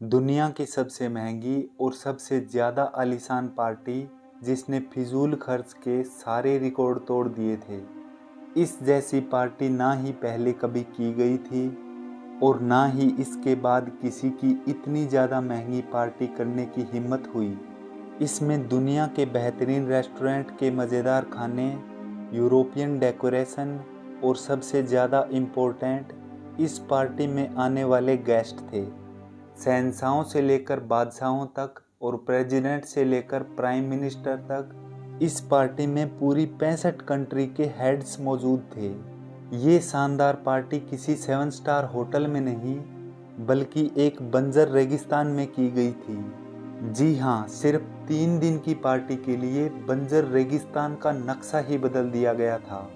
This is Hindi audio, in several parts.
दुनिया की सबसे महंगी और सबसे ज़्यादा आलीशान पार्टी जिसने फिजूल खर्च के सारे रिकॉर्ड तोड़ दिए थे। इस जैसी पार्टी ना ही पहले कभी की गई थी और ना ही इसके बाद किसी की इतनी ज़्यादा महंगी पार्टी करने की हिम्मत हुई। इसमें दुनिया के बेहतरीन रेस्टोरेंट के मज़ेदार खाने, यूरोपियन डेकोरेशन और सबसे ज़्यादा इम्पोर्टेंट, इस पार्टी में आने वाले गेस्ट थे। शहंशाहों से लेकर बादशाहों तक और प्रेसिडेंट से लेकर प्राइम मिनिस्टर तक इस पार्टी में पूरी 65 कंट्री के हेड्स मौजूद थे। ये शानदार पार्टी किसी 7 स्टार होटल में नहीं बल्कि एक बंजर रेगिस्तान में की गई थी। जी हाँ, सिर्फ 3 दिन की पार्टी के लिए बंजर रेगिस्तान का नक्शा ही बदल दिया गया था।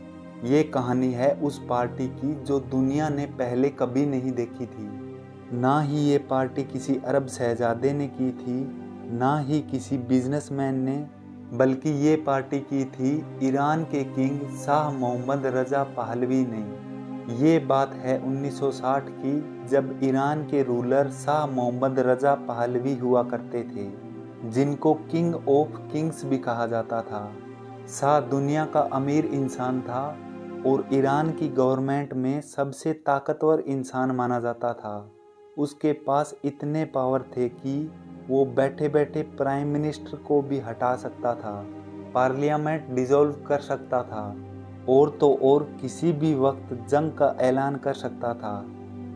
ये कहानी है उस पार्टी की जो दुनिया ने पहले कभी नहीं देखी थी। ना ही ये पार्टी किसी अरब शहजादे ने की थी, ना ही किसी बिजनेसमैन ने, बल्कि ये पार्टी की थी ईरान के किंग शाह मोहम्मद रज़ा पहलवी ने। ये बात है 1960 की, जब ईरान के रूलर शाह मोहम्मद रज़ा पहलवी हुआ करते थे, जिनको किंग ऑफ किंग्स भी कहा जाता था। शाह दुनिया का अमीर इंसान था और ईरान की गवर्नमेंट में सबसे ताकतवर इंसान माना जाता था। उसके पास इतने पावर थे कि वो बैठे बैठे प्राइम मिनिस्टर को भी हटा सकता था, पार्लियामेंट डिसॉल्व कर सकता था और तो और किसी भी वक्त जंग का ऐलान कर सकता था।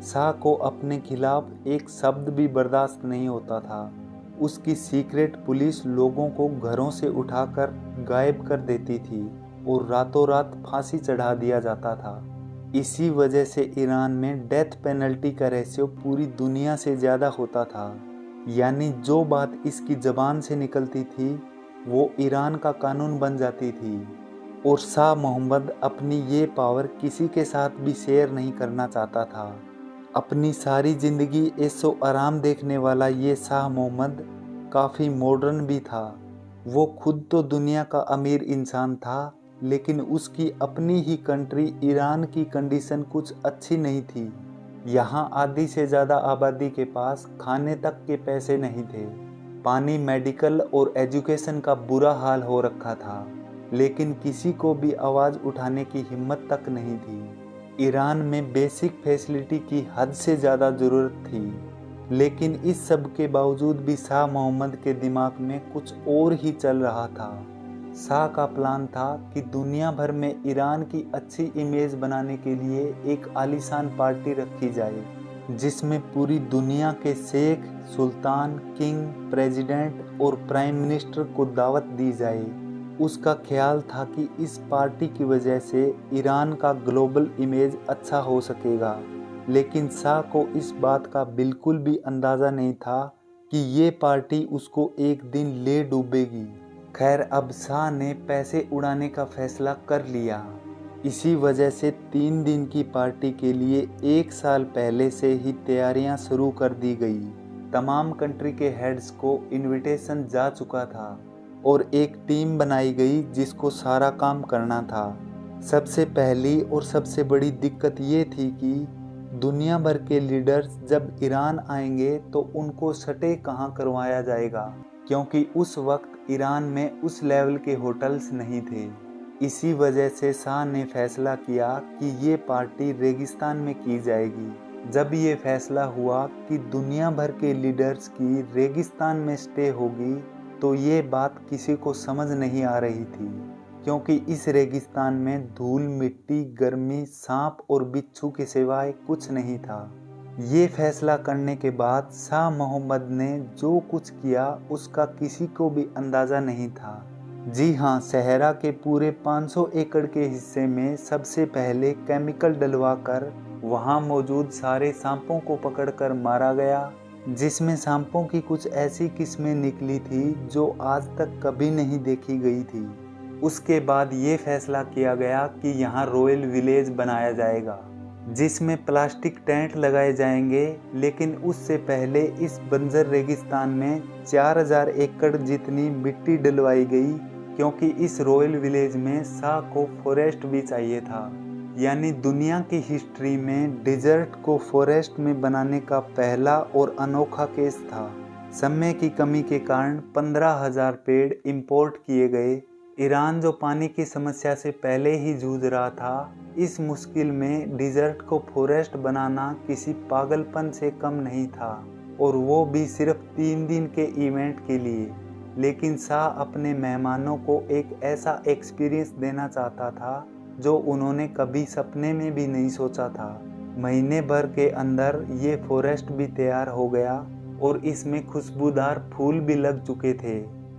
शाह को अपने खिलाफ एक शब्द भी बर्दाश्त नहीं होता था। उसकी सीक्रेट पुलिस लोगों को घरों से उठाकर गायब कर देती थी और रातों रात फांसी चढ़ा दिया जाता था। इसी वजह से ईरान में डेथ पेनल्टी का रेशियो पूरी दुनिया से ज़्यादा होता था। यानी जो बात इसकी ज़बान से निकलती थी वो ईरान का कानून बन जाती थी। और शाह मोहम्मद अपनी ये पावर किसी के साथ भी शेयर नहीं करना चाहता था। अपनी सारी ज़िंदगी ऐशो आराम देखने वाला ये शाह मोहम्मद काफ़ी मॉडर्न भी था। वो खुद तो दुनिया का अमीर इंसान था, लेकिन उसकी अपनी ही कंट्री ईरान की कंडीशन कुछ अच्छी नहीं थी। यहाँ आधी से ज़्यादा आबादी के पास खाने तक के पैसे नहीं थे। पानी, मेडिकल और एजुकेशन का बुरा हाल हो रखा था, लेकिन किसी को भी आवाज़ उठाने की हिम्मत तक नहीं थी। ईरान में बेसिक फैसिलिटी की हद से ज़्यादा ज़रूरत थी, लेकिन इस सब के बावजूद भी शाह मोहम्मद के दिमाग में कुछ और ही चल रहा था। शाह का प्लान था कि दुनिया भर में ईरान की अच्छी इमेज बनाने के लिए एक आलीशान पार्टी रखी जाए, जिसमें पूरी दुनिया के शेख, सुल्तान, किंग, प्रेसिडेंट और प्राइम मिनिस्टर को दावत दी जाए। उसका ख्याल था कि इस पार्टी की वजह से ईरान का ग्लोबल इमेज अच्छा हो सकेगा, लेकिन शाह को इस बात का बिल्कुल भी अंदाज़ा नहीं था कि ये पार्टी उसको एक दिन ले डूबेगी। खैर, अब शाह ने पैसे उड़ाने का फैसला कर लिया। इसी वजह से 3 दिन की पार्टी के लिए 1 साल पहले से ही तैयारियां शुरू कर दी गई। तमाम कंट्री के हेड्स को इनविटेशन जा चुका था और एक टीम बनाई गई जिसको सारा काम करना था। सबसे पहली और सबसे बड़ी दिक्कत ये थी कि दुनिया भर के लीडर्स जब ईरान आएंगे तो उनको स्टे कहाँ करवाया जाएगा, क्योंकि उस वक्त ईरान में उस लेवल के होटल्स नहीं थे। इसी वजह से शाह ने फैसला किया कि ये पार्टी रेगिस्तान में की जाएगी। जब ये फैसला हुआ कि दुनिया भर के लीडर्स की रेगिस्तान में स्टे होगी, तो ये बात किसी को समझ नहीं आ रही थी, क्योंकि इस रेगिस्तान में धूल, मिट्टी, गर्मी, सांप और बिच्छू के सिवाय कुछ नहीं था। ये फैसला करने के बाद शाह मोहम्मद ने जो कुछ किया उसका किसी को भी अंदाज़ा नहीं था। जी हाँ, सहरा के पूरे 500 एकड़ के हिस्से में सबसे पहले केमिकल डलवाकर वहाँ मौजूद सारे सांपों को पकड़कर मारा गया, जिसमें सांपों की कुछ ऐसी किस्में निकली थी जो आज तक कभी नहीं देखी गई थी। उसके बाद ये फैसला किया गया कि यहाँ रॉयल विलेज बनाया जाएगा, जिसमें प्लास्टिक टेंट लगाए जाएंगे, लेकिन उससे पहले इस बंजर रेगिस्तान में 4000 एकड़ जितनी मिट्टी डलवाई गई, क्योंकि इस रॉयल विलेज में शाह को फॉरेस्ट भी चाहिए था। यानी दुनिया की हिस्ट्री में डिजर्ट को फॉरेस्ट में बनाने का पहला और अनोखा केस था। समय की कमी के कारण 15,000 पेड़ इंपोर्ट किए गए। ईरान जो पानी की समस्या से पहले ही जूझ रहा था, इस मुश्किल में डिजर्ट को फॉरेस्ट बनाना किसी पागलपन से कम नहीं था, और वो भी सिर्फ 3 दिन के इवेंट के लिए। लेकिन शाह अपने मेहमानों को एक ऐसा एक्सपीरियंस देना चाहता था जो उन्होंने कभी सपने में भी नहीं सोचा था। महीने भर के अंदर ये फॉरेस्ट भी तैयार हो गया और इसमें खुशबूदार फूल भी लग चुके थे,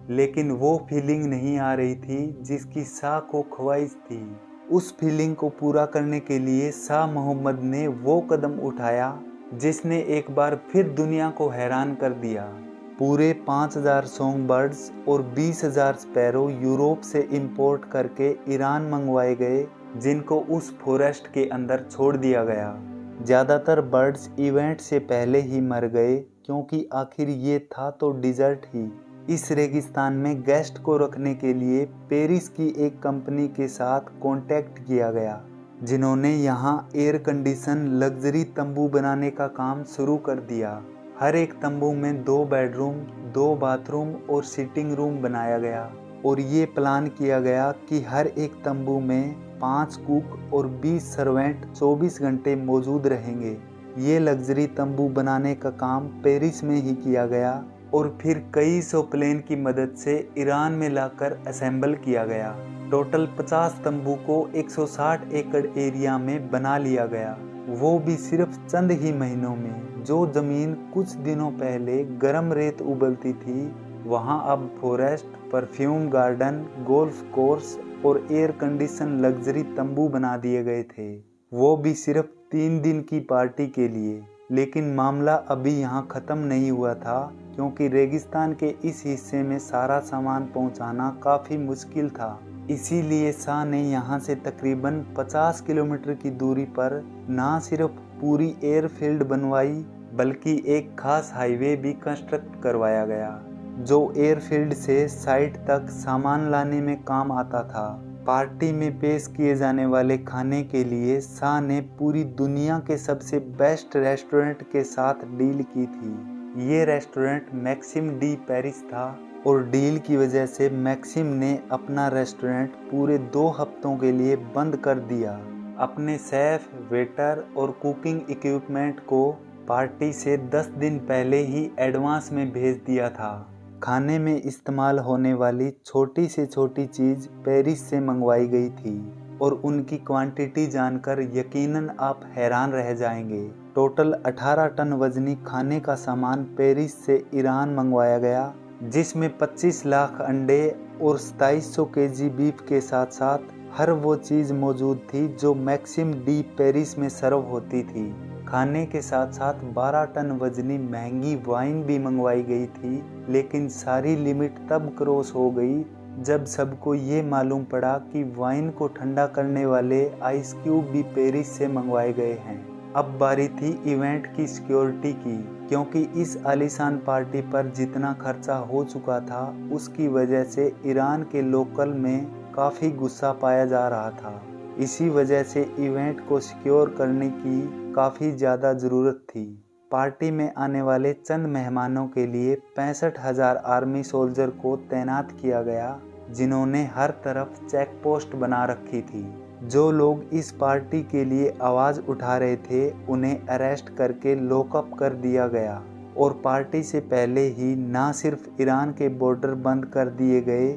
लेकिन वो फीलिंग नहीं आ रही थी जिसकी शाह को ख्वाहिश थी। उस फीलिंग को पूरा करने के लिए शाह मोहम्मद ने वो कदम उठाया जिसने एक बार फिर दुनिया को हैरान कर दिया। पूरे 5,000 सॉन्ग बर्ड्स और 20,000 स्पैरो यूरोप से इंपोर्ट करके ईरान मंगवाए गए, जिनको उस फॉरेस्ट के अंदर छोड़ दिया गया। ज़्यादातर बर्ड्स इवेंट से पहले ही मर गए, क्योंकि आखिर ये था तो डिजर्ट ही। इस रेगिस्तान में गेस्ट को रखने के लिए पेरिस की एक कंपनी के साथ कॉन्टैक्ट किया गया, जिन्होंने यहाँ एयर कंडीशन लग्जरी तंबू बनाने का काम शुरू कर दिया। हर एक तंबू में 2 बेडरूम, 2 बाथरूम और सिटिंग रूम बनाया गया, और ये प्लान किया गया कि हर एक तंबू में 5 कुक और 20 सर्वेंट 24 घंटे मौजूद रहेंगे। ये लग्जरी तंबू बनाने का काम पेरिस में ही किया गया और फिर कई सौ प्लेन की मदद से ईरान में लाकर असेंबल किया गया। टोटल 50 तंबू को 160 एकड़ एरिया में बना लिया गया, वो भी सिर्फ चंद ही महीनों में। जो जमीन कुछ दिनों पहले गर्म रेत उबलती थी, वहां अब forest, perfume garden, golf course और एयर कंडीशन लग्जरी तंबू बना दिए गए थे, वो भी सिर्फ 3 दिन की पार्टी के लिए। लेकिन मामला अभी यहाँ ख़त्म नहीं हुआ था, क्योंकि रेगिस्तान के इस हिस्से में सारा सामान पहुँचाना काफ़ी मुश्किल था। इसीलिए शाह ने यहाँ से तकरीबन 50 किलोमीटर की दूरी पर ना सिर्फ पूरी एयरफील्ड बनवाई, बल्कि एक खास हाईवे भी कंस्ट्रक्ट करवाया गया, जो एयरफील्ड से साइट तक सामान लाने में काम आता था। पार्टी में पेश किए जाने वाले खाने के लिए शाह ने पूरी दुनिया के सबसे बेस्ट रेस्टोरेंट के साथ डील की थी। ये रेस्टोरेंट मैक्सिम डी पेरिस था, और डील की वजह से मैक्सिम ने अपना रेस्टोरेंट पूरे 2 हफ्तों के लिए बंद कर दिया। अपने शेफ, वेटर और कुकिंग इक्विपमेंट को पार्टी से 10 दिन पहले ही एडवांस में भेज दिया था। खाने में इस्तेमाल होने वाली छोटी से छोटी चीज़ पेरिस से मंगवाई गई थी, और उनकी क्वांटिटी जानकर यकीनन आप हैरान रह जाएंगे। टोटल 18 टन वजनी खाने का सामान पेरिस से ईरान मंगवाया गया, जिसमें 25 लाख अंडे और 2700 केजी बीफ के साथ साथ हर वो चीज़ मौजूद थी जो मैक्सिम डी पेरिस में सर्व होती थी। खाने के साथ साथ 12 टन वजनी महंगी वाइन भी मंगवाई गई थी, लेकिन सारी लिमिट तब क्रॉस हो गई जब सबको ये मालूम पड़ा कि वाइन को ठंडा करने वाले आइस क्यूब भी पेरिस से मंगवाए गए हैं। अब बारी थी इवेंट की सिक्योरिटी की, क्योंकि इस आलीशान पार्टी पर जितना खर्चा हो चुका था, उसकी वजह से ईरान के लोकल में काफ़ी गुस्सा पाया जा रहा था। इसी वजह से इवेंट को सिक्योर करने की काफ़ी ज़्यादा ज़रूरत थी। पार्टी में आने वाले चंद मेहमानों के लिए 65,000 आर्मी सोल्जर को तैनात किया गया, जिन्होंने हर तरफ चेक पोस्ट बना रखी थी। जो लोग इस पार्टी के लिए आवाज़ उठा रहे थे, उन्हें अरेस्ट करके लॉकअप कर दिया गया, और पार्टी से पहले ही ना सिर्फ ईरान के बॉर्डर बंद कर दिए गए,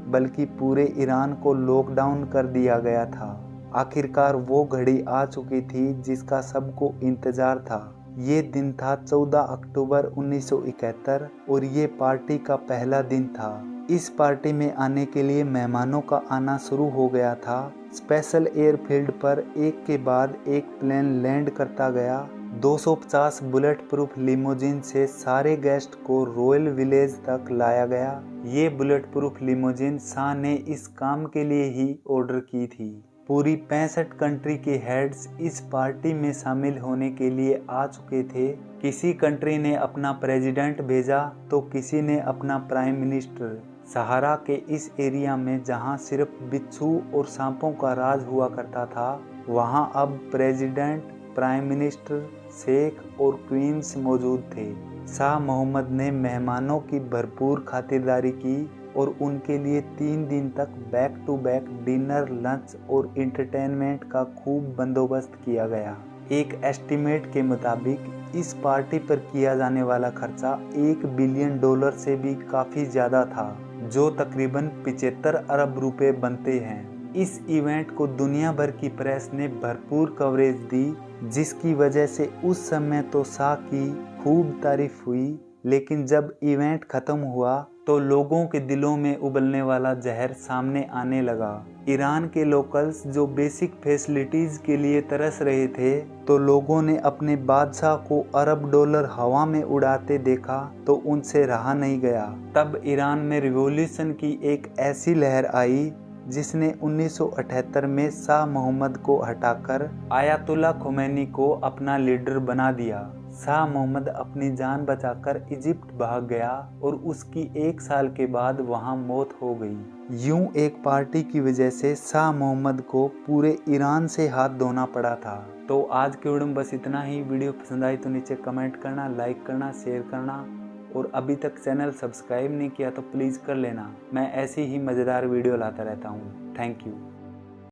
बल्कि पूरे ईरान को लॉकडाउन कर दिया गया था। आखिरकार वो घड़ी आ चुकी थी जिसका सबको इंतज़ार था। ये दिन था 14 अक्टूबर 1971, और ये पार्टी का पहला दिन था। इस पार्टी में आने के लिए मेहमानों का आना शुरू हो गया था। स्पेशल एयरफील्ड पर एक के बाद एक प्लेन लैंड करता गया। 250 बुलेट प्रूफ लिमोजिन से सारे गेस्ट को रॉयल विलेज तक लाया गया। ये बुलेट प्रूफ लिमोजिन शाह ने इस काम के लिए ही ऑर्डर की थी। पूरी 65 कंट्री के हेड्स इस पार्टी में शामिल होने के लिए आ चुके थे। किसी कंट्री ने अपना प्रेसिडेंट भेजा तो किसी ने अपना प्राइम मिनिस्टर। सहारा के इस एरिया में जहां सिर्फ बिच्छू और सांपों का राज हुआ करता था, वहाँ अब प्रेसिडेंट, प्राइम मिनिस्टर, शेख और क्वींस मौजूद थे। शाह मोहम्मद ने मेहमानों की भरपूर खातिरदारी की और उनके लिए 3 दिन तक back to back dinner, lunch और एंटरटेनमेंट का खूब बंदोबस्त किया गया। एक एस्टीमेट के मुताबिक इस पार्टी पर किया जाने वाला खर्चा $1 बिलियन से भी काफ़ी ज़्यादा था, जो तकरीबन 75 अरब रुपए बनते हैं। इस इवेंट को दुनिया भर की प्रेस ने भरपूर कवरेज दी, जिसकी वजह से उस समय तो शाह की खूब तारीफ हुई, लेकिन जब इवेंट ख़त्म हुआ तो लोगों के दिलों में उबलने वाला जहर सामने आने लगा। ईरान के लोकल्स जो बेसिक फैसिलिटीज़ के लिए तरस रहे थे, तो लोगों ने अपने बादशाह को अरब डॉलर हवा में उड़ाते देखा तो उनसे रहा नहीं गया। तब ईरान में रिवॉल्यूशन की एक ऐसी लहर आई जिसने 1978 में शाह मोहम्मद को हटाकर आयतुल्ला खुमैनी को अपना लीडर बना दिया। शाह मोहम्मद अपनी जान बचाकर इजिप्ट भाग गया और उसकी 1 साल के बाद वहां मौत हो गई। यूं एक पार्टी की वजह से शाह मोहम्मद को पूरे ईरान से हाथ धोना पड़ा था। तो आज के वीडियो में बस इतना ही। वीडियो पसंद आई तो नीचे कमेंट करना, लाइक करना, शेयर करना और अभी तक चैनल सब्सक्राइब नहीं किया तो प्लीज़ कर लेना। मैं ऐसी ही मज़ेदार वीडियो लाता रहता हूँ। Thank you.